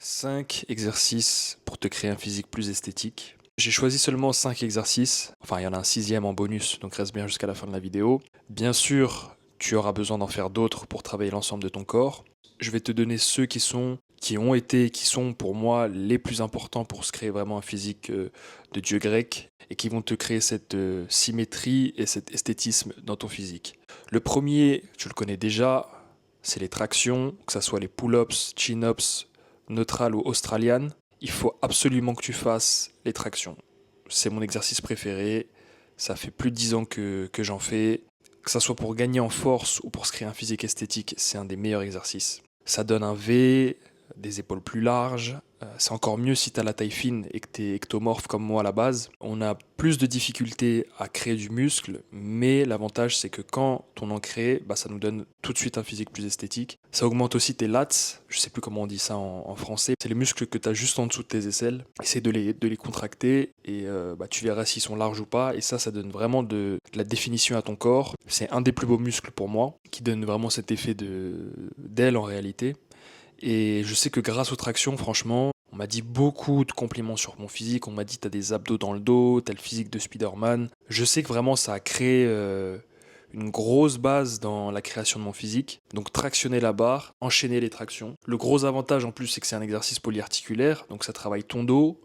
5 exercices pour te créer un physique plus esthétique. J'ai choisi seulement 5 exercices, enfin il y en a un sixième en bonus, donc reste bien jusqu'à la fin de la vidéo. Bien sûr, tu auras besoin d'en faire d'autres pour travailler l'ensemble de ton corps. Je vais te donner ceux qui ont été et qui sont pour moi les plus importants pour se créer vraiment un physique de dieu grec et qui vont te créer cette symétrie et cet esthétisme dans ton physique. Le premier, tu le connais déjà, c'est les tractions, que ce soit les pull-ups, chin-ups, neutrales ou australiennes. Il faut absolument que tu fasses les tractions. C'est mon exercice préféré. Ça fait plus de 10 ans que j'en fais. Que ça soit pour gagner en force ou pour se créer un physique esthétique, c'est un des meilleurs exercices. Ça donne un V, des épaules plus larges. C'est encore mieux si tu as la taille fine et que tu es ectomorphe comme moi à la base. On a plus de difficultés à créer du muscle, mais l'avantage c'est que quand on en crée, ça nous donne tout de suite un physique plus esthétique. Ça augmente aussi tes lats, je sais plus comment on dit ça en français. C'est les muscles que tu as juste en dessous de tes aisselles. Essaie de les contracter et tu verras s'ils sont larges ou pas. Et ça donne vraiment de la définition à ton corps. C'est un des plus beaux muscles pour moi, qui donne vraiment cet effet d'aile en réalité. Et je sais que grâce aux tractions, franchement, on m'a dit beaucoup de compliments sur mon physique. On m'a dit t'as des abdos dans le dos, t'as le physique de Spider-Man. Je sais que vraiment ça a créé une grosse base dans la création de mon physique. Donc tractionner la barre, enchaîner les tractions. Le gros avantage en plus, c'est que c'est un exercice polyarticulaire. Donc ça travaille ton dos,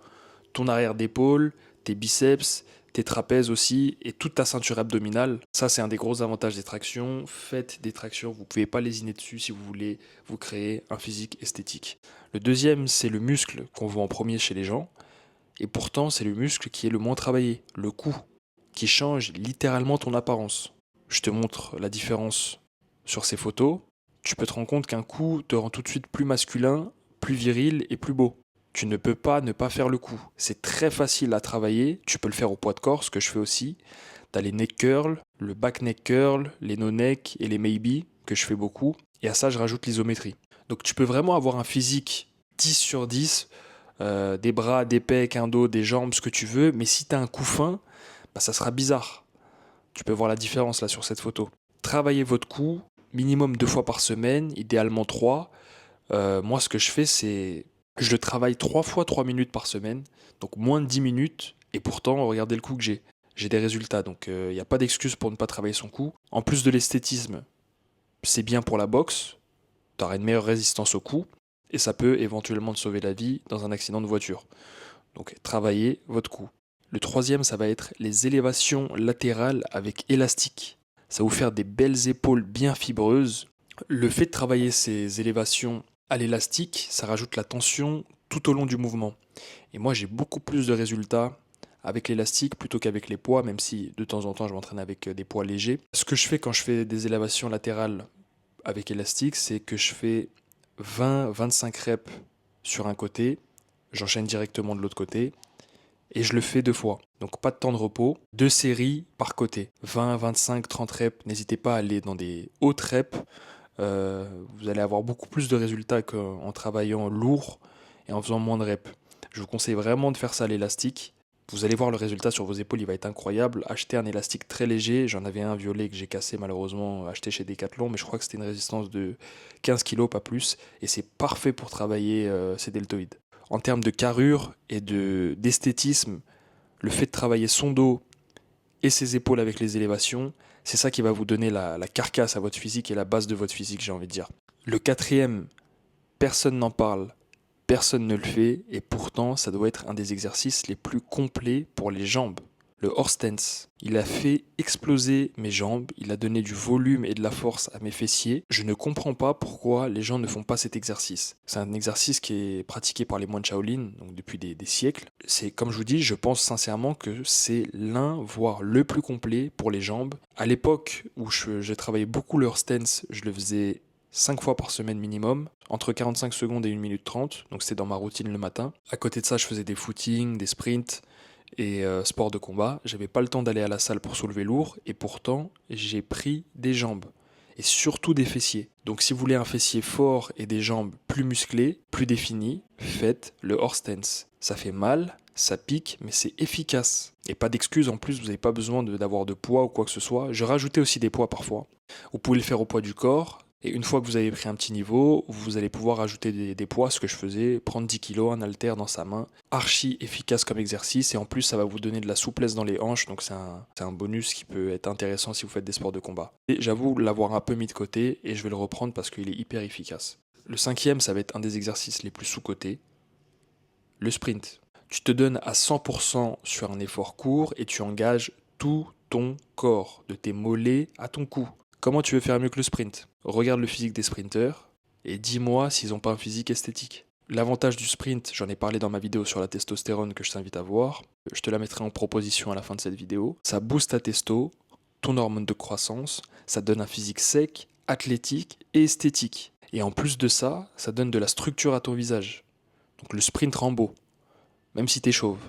ton arrière d'épaule, tes biceps, tes trapèzes aussi, et toute ta ceinture abdominale. Ça, c'est un des gros avantages des tractions. Faites des tractions, vous ne pouvez pas lésiner dessus si vous voulez vous créer un physique esthétique. Le deuxième, c'est le muscle qu'on voit en premier chez les gens, et pourtant, c'est le muscle qui est le moins travaillé, le cou, qui change littéralement ton apparence. Je te montre la différence sur ces photos. Tu peux te rendre compte qu'un cou te rend tout de suite plus masculin, plus viril et plus beau. Tu ne peux pas ne pas faire le coup. C'est très facile à travailler. Tu peux le faire au poids de corps, ce que je fais aussi. T'as les neck curls, le back neck curl, les no neck et les maybe, que je fais beaucoup. Et à ça, je rajoute l'isométrie. Donc tu peux vraiment avoir un physique 10 sur 10, des bras, des pecs, un dos, des jambes, ce que tu veux. Mais si t'as un cou fin, ça sera bizarre. Tu peux voir la différence là sur cette photo. Travaillez votre cou, minimum 2 fois par semaine, idéalement 3. Moi, ce que je fais, c'est je le travaille 3 fois 3 minutes par semaine, donc moins de 10 minutes, et pourtant, regardez le coup que j'ai. J'ai des résultats, donc il n'y a pas d'excuse pour ne pas travailler son cou. En plus de l'esthétisme, c'est bien pour la boxe, tu auras une meilleure résistance au cou, et ça peut éventuellement te sauver la vie dans un accident de voiture. Donc travaillez votre cou. Le troisième, ça va être les élévations latérales avec élastique. Ça va vous faire des belles épaules bien fibreuses. Le fait de travailler ces élévations à l'élastique, ça rajoute la tension tout au long du mouvement. Et moi, j'ai beaucoup plus de résultats avec l'élastique plutôt qu'avec les poids, même si de temps en temps je m'entraîne avec des poids légers. Ce que je fais quand je fais des élévations latérales avec élastique, c'est que je fais 20-25 reps sur un côté, j'enchaîne directement de l'autre côté, et je le fais 2 fois. Donc pas de temps de repos, 2 séries par côté. 20, 25, 30 reps, n'hésitez pas à aller dans des hautes reps. Vous allez avoir beaucoup plus de résultats qu'en travaillant lourd et en faisant moins de reps. Je vous conseille vraiment de faire ça à l'élastique. Vous allez voir le résultat sur vos épaules, il va être incroyable. Achetez un élastique très léger. J'en avais un violet que j'ai cassé malheureusement, acheté chez Decathlon, mais je crois que c'était une résistance de 15 kg, pas plus. Et c'est parfait pour travailler ces deltoïdes. En termes de carrure et d'esthétisme, le fait de travailler son dos et ses épaules avec les élévations, c'est ça qui va vous donner la carcasse à votre physique et la base de votre physique, j'ai envie de dire. Le quatrième, personne n'en parle, personne ne le fait, et pourtant ça doit être un des exercices les plus complets pour les jambes. Le horse stance, il a fait exploser mes jambes, il a donné du volume et de la force à mes fessiers. Je ne comprends pas pourquoi les gens ne font pas cet exercice. C'est un exercice qui est pratiqué par les moines Shaolin, donc depuis des siècles. C'est comme je vous dis, je pense sincèrement que c'est l'un, voire le plus complet pour les jambes. À l'époque où je travaillais beaucoup le horse stance, je le faisais 5 fois par semaine minimum, entre 45 secondes et 1 minute 30, donc c'était dans ma routine le matin. À côté de ça, je faisais des footings, des sprints et sport de combat. J'avais pas le temps d'aller à la salle pour soulever lourd, et pourtant, j'ai pris des jambes, et surtout des fessiers. Donc si vous voulez un fessier fort et des jambes plus musclées, plus définies, faites le horse stance. Ça fait mal, ça pique, mais c'est efficace. Et pas d'excuses, en plus, vous n'avez pas besoin d'avoir de poids ou quoi que ce soit. Je rajoutais aussi des poids parfois. Vous pouvez le faire au poids du corps, Et une fois que vous avez pris un petit niveau, vous allez pouvoir ajouter des poids, ce que je faisais, prendre 10 kilos, un haltère dans sa main. Archi efficace comme exercice et en plus ça va vous donner de la souplesse dans les hanches, donc c'est un bonus qui peut être intéressant si vous faites des sports de combat. Et j'avoue l'avoir un peu mis de côté et je vais le reprendre parce qu'il est hyper efficace. Le cinquième, ça va être un des exercices les plus sous-cotés, le sprint. Tu te donnes à 100% sur un effort court et tu engages tout ton corps, de tes mollets à ton cou. Comment tu veux faire mieux que le sprint? Regarde le physique des sprinteurs et dis-moi s'ils n'ont pas un physique esthétique. L'avantage du sprint, j'en ai parlé dans ma vidéo sur la testostérone que je t'invite à voir. Je te la mettrai en proposition à la fin de cette vidéo. Ça booste ta testo, ton hormone de croissance, ça donne un physique sec, athlétique et esthétique. Et en plus de ça, ça donne de la structure à ton visage. Donc le sprint rend beau, même si t'es chauve.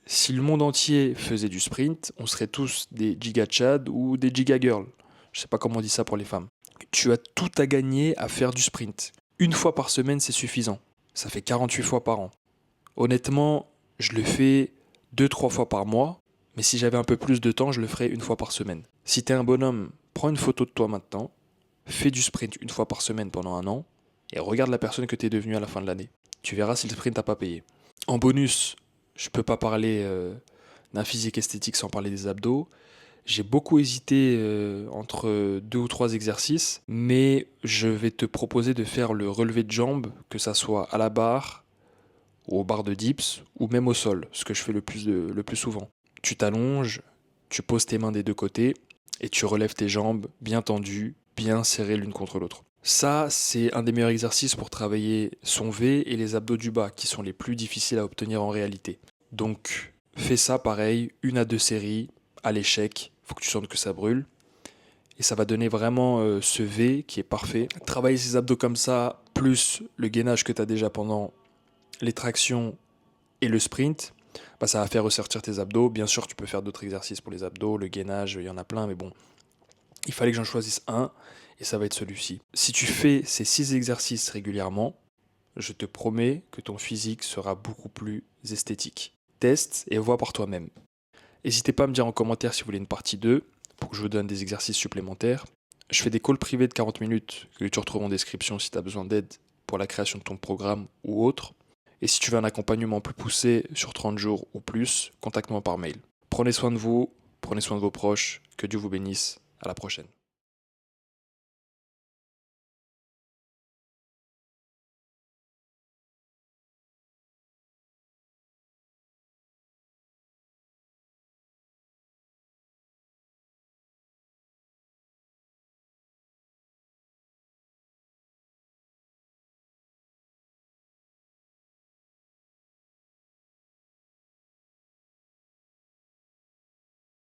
Si le monde entier faisait du sprint, on serait tous des giga chad ou des giga girls. Je sais pas comment on dit ça pour les femmes. Tu as tout à gagner à faire du sprint. Une fois par semaine, c'est suffisant. Ça fait 48 fois par an. Honnêtement, je le fais 2-3 fois par mois, mais si j'avais un peu plus de temps, je le ferais une fois par semaine. Si t'es un bonhomme, prends une photo de toi maintenant, fais du sprint une fois par semaine pendant un an, et regarde la personne que t'es devenu à la fin de l'année. Tu verras si le sprint t'a pas payé. En bonus, je peux pas parler d'un physique esthétique sans parler des abdos. J'ai beaucoup hésité entre 2 ou 3 exercices, mais je vais te proposer de faire le relevé de jambes, que ça soit à la barre, ou aux barres de dips, ou même au sol, ce que je fais le plus souvent. Tu t'allonges, tu poses tes mains des deux côtés, et tu relèves tes jambes bien tendues, bien serrées l'une contre l'autre. Ça, c'est un des meilleurs exercices pour travailler son V et les abdos du bas, qui sont les plus difficiles à obtenir en réalité. Donc, fais ça pareil, 1 à 2 séries, à l'échec, faut que tu sentes que ça brûle. Et ça va donner vraiment ce V qui est parfait. Travailler ces abdos comme ça, plus le gainage que tu as déjà pendant les tractions et le sprint, bah ça va faire ressortir tes abdos. Bien sûr, tu peux faire d'autres exercices pour les abdos, le gainage, il y en a plein, mais bon, il fallait que j'en choisisse un, et ça va être celui-ci. Si tu fais ces 6 exercices régulièrement, je te promets que ton physique sera beaucoup plus esthétique. Teste et vois par toi-même. N'hésitez pas à me dire en commentaire si vous voulez une partie 2, pour que je vous donne des exercices supplémentaires. Je fais des calls privés de 40 minutes que tu retrouves en description si tu as besoin d'aide pour la création de ton programme ou autre. Et si tu veux un accompagnement plus poussé sur 30 jours ou plus, contacte-moi par mail. Prenez soin de vous, prenez soin de vos proches, que Dieu vous bénisse. À la prochaine.